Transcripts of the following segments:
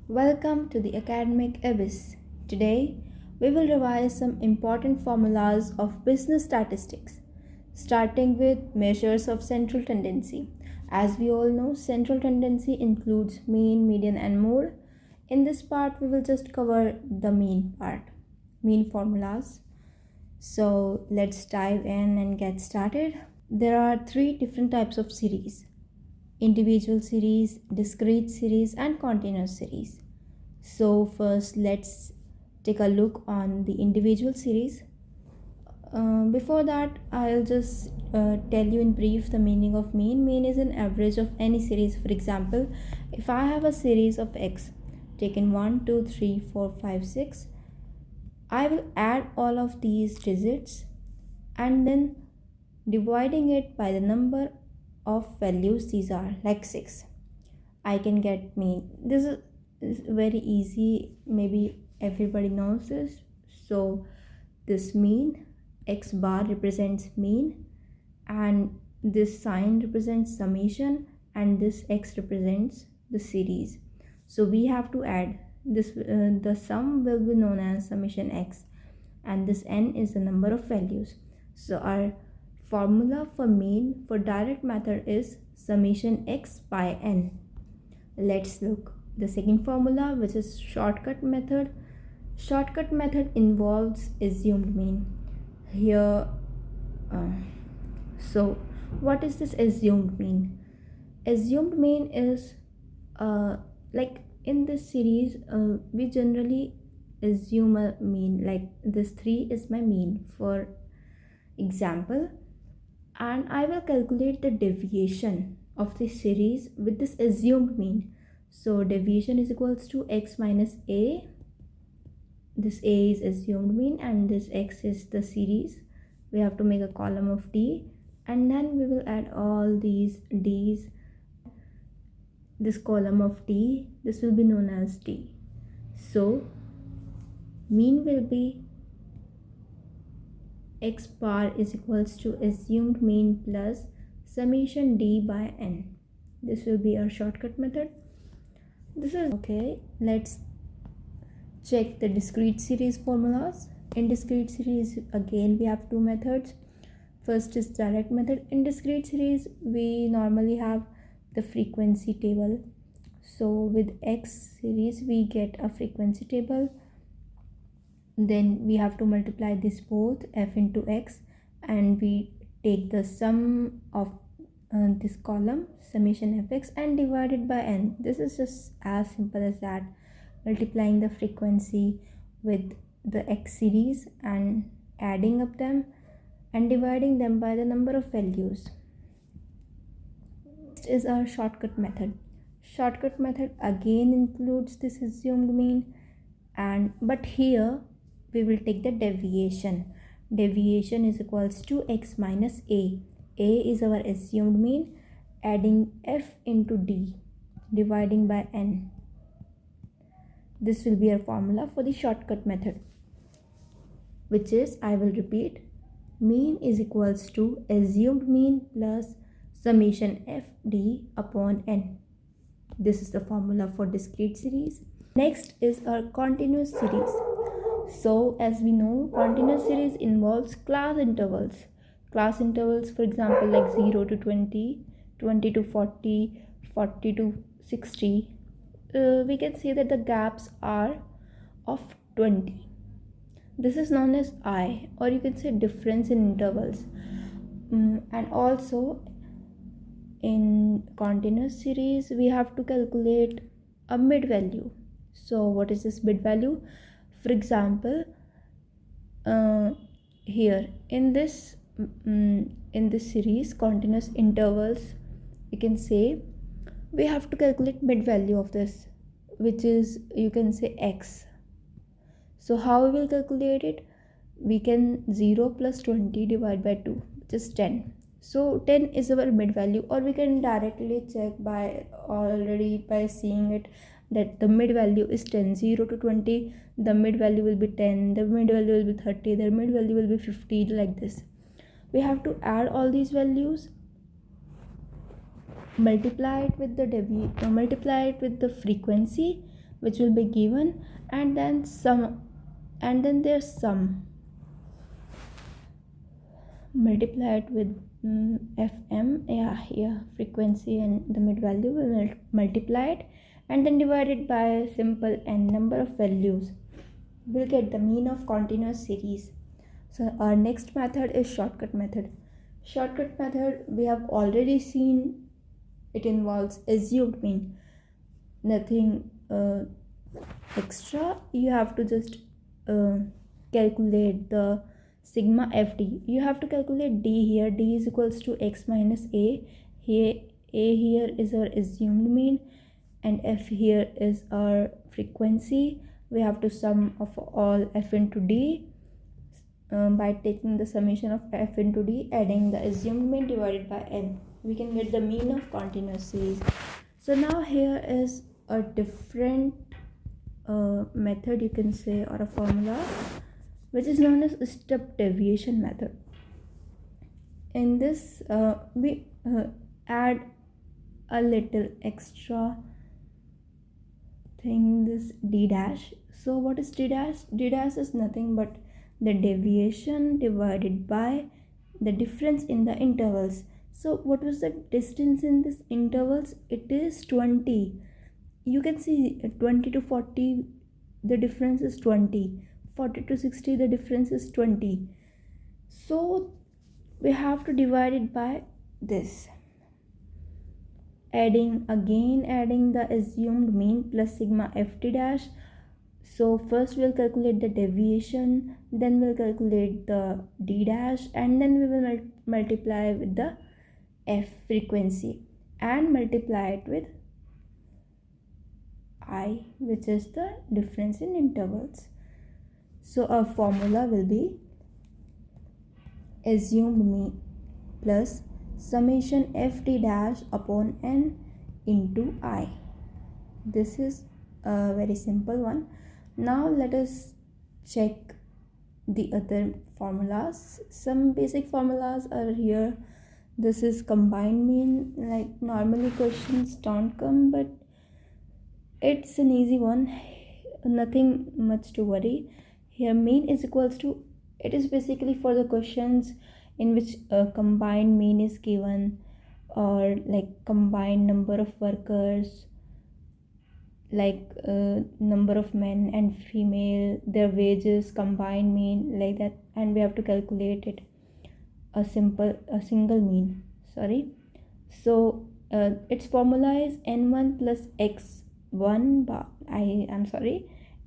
Welcome to the academic abyss. Today, we will revise some important formulas of business statistics, starting with measures of central tendency. As we all know, central tendency includes mean, median, and mode. In this part, we will just cover the mean part, mean formulas. So, let's dive in and get started. There are three different types of series: individual series, discrete series, and continuous series. So first let's take a look on the individual series. Before that, I'll just tell you in brief the meaning of mean. Mean is an average of any series. For example, if I have a series of x taken 1 2 3 4 5 6, I will add all of these digits and then dividing it by the number of values these are, like 6, I can get mean. This is very easy, maybe everybody knows this. So this mean, x bar represents mean, and this sign represents summation, and this x represents the series. So we have to add this. The sum will be known as summation x, and this n is the number of values. So our formula for mean for direct method is summation x by n. Let's look the second formula, which is shortcut method. Shortcut method involves assumed mean. Here, so what is this assumed mean? Assumed mean is like in this series, we generally assume a mean, like this 3 is my mean, for example, and I will calculate the deviation of the series with this assumed mean. So deviation is equals to x minus a. This a is assumed mean and this x is the series. We have to make a column of d, and then we will add all these d's. This column of d, this will be known as d. So mean will be x bar is equals to assumed mean plus summation d by n. This will be our shortcut method. This is okay. Let's check the discrete series formulas. In discrete series, again we have two methods. First is direct method. In discrete series, we normally have the frequency table. So with x series, we get a frequency table. Then we have to multiply this both, f into x, and we take the sum of this column, summation fx, and divide it by n. This is just as simple as that, multiplying the frequency with the x series and adding up them and dividing them by the number of values. Next is our shortcut method. Shortcut method again includes this assumed mean, but here we will take the deviation. Deviation is equals to x minus a. A is our assumed mean, adding f into d, dividing by n. This will be our formula for the shortcut method, which is, I will repeat, mean is equals to assumed mean plus summation f d upon n. This is the formula for discrete series. Next is our continuous series. So as we know, continuous series involves class intervals. Class intervals, for example, like 0 to 20, 20 to 40, 40 to 60. We can say that the gaps are of 20. This is known as I, or you can say difference in intervals. And also in continuous series, we have to calculate a mid value. So what is this mid value? For example, here in this series, continuous intervals, we can say we have to calculate mid value of this, which is, you can say, x. So how we will calculate it? We can 0 plus 20 divided by 2, which is 10. So 10 is our mid value, or we can directly check by seeing it that the mid value is 10. 0 to 20, the mid value will be 10, the mid value will be 30, the mid value will be 50, like this. We have to add all these values, multiply it with the frequency, which will be given, and then sum, and then their sum multiplied with fm, yeah, frequency and the mid value will multiply it, and then divided by a simple n number of values. We'll get the mean of continuous series. So our next method is shortcut method. Shortcut method we have already seen. It involves assumed mean, nothing extra. You have to just calculate the sigma fd. You have to calculate d here. D is equals to x minus a. Here a here is our assumed mean, and f here is our frequency. We have to sum of all f into d by taking the summation of f into d, adding the assumed mean divided by n. We can get the mean of continuous series. So now here is a different method, you can say, or a formula, which is known as step deviation method. In this we add a little extra thing, this d dash. So what is d dash? D dash is nothing but the deviation divided by the difference in the intervals. So what was the distance in this intervals? It is 20. You can see 20 to 40 the difference is 20, 40 to 60 the difference is 20. So we have to divide it by this, adding the assumed mean plus sigma ft dash. So first we'll calculate the deviation, then we'll calculate the d dash, and then we will multiply with the f frequency and multiply it with I, which is the difference in intervals. So our formula will be assumed mean plus summation fd dash upon n into I. This is a very simple one. Now let us check the other formulas. Some basic formulas are here. This is combined mean. Like normally questions don't come, but it's an easy one, nothing much to worry. Here mean is equals to, it is basically for the questions in which a combined mean is given, or like combined number of workers, like number of men and female, their wages, combined mean, like that, and we have to calculate it, a single mean, sorry. So its formula is n1 plus x1 bar,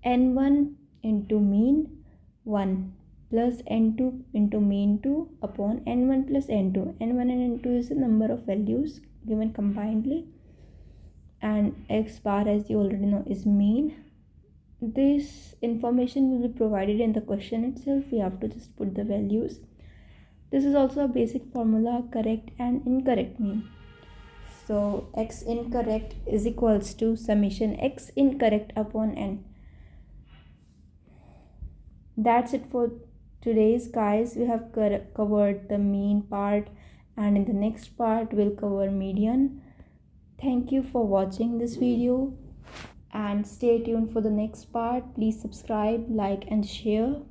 n1 into mean 1 plus n2 into mean 2 upon n1 plus n2. n1 and n2 is the number of values given combinedly, and x bar, as you already know, is mean. This information will be provided in the question itself. We have to just put the values. This is also a basic formula, correct and incorrect mean. So x incorrect is equals to summation x incorrect upon n. That's it for today's, guys. We have covered the mean part, and in the next part we'll cover median. Thank you for watching this video, and stay tuned for the next part. Please subscribe, like and share.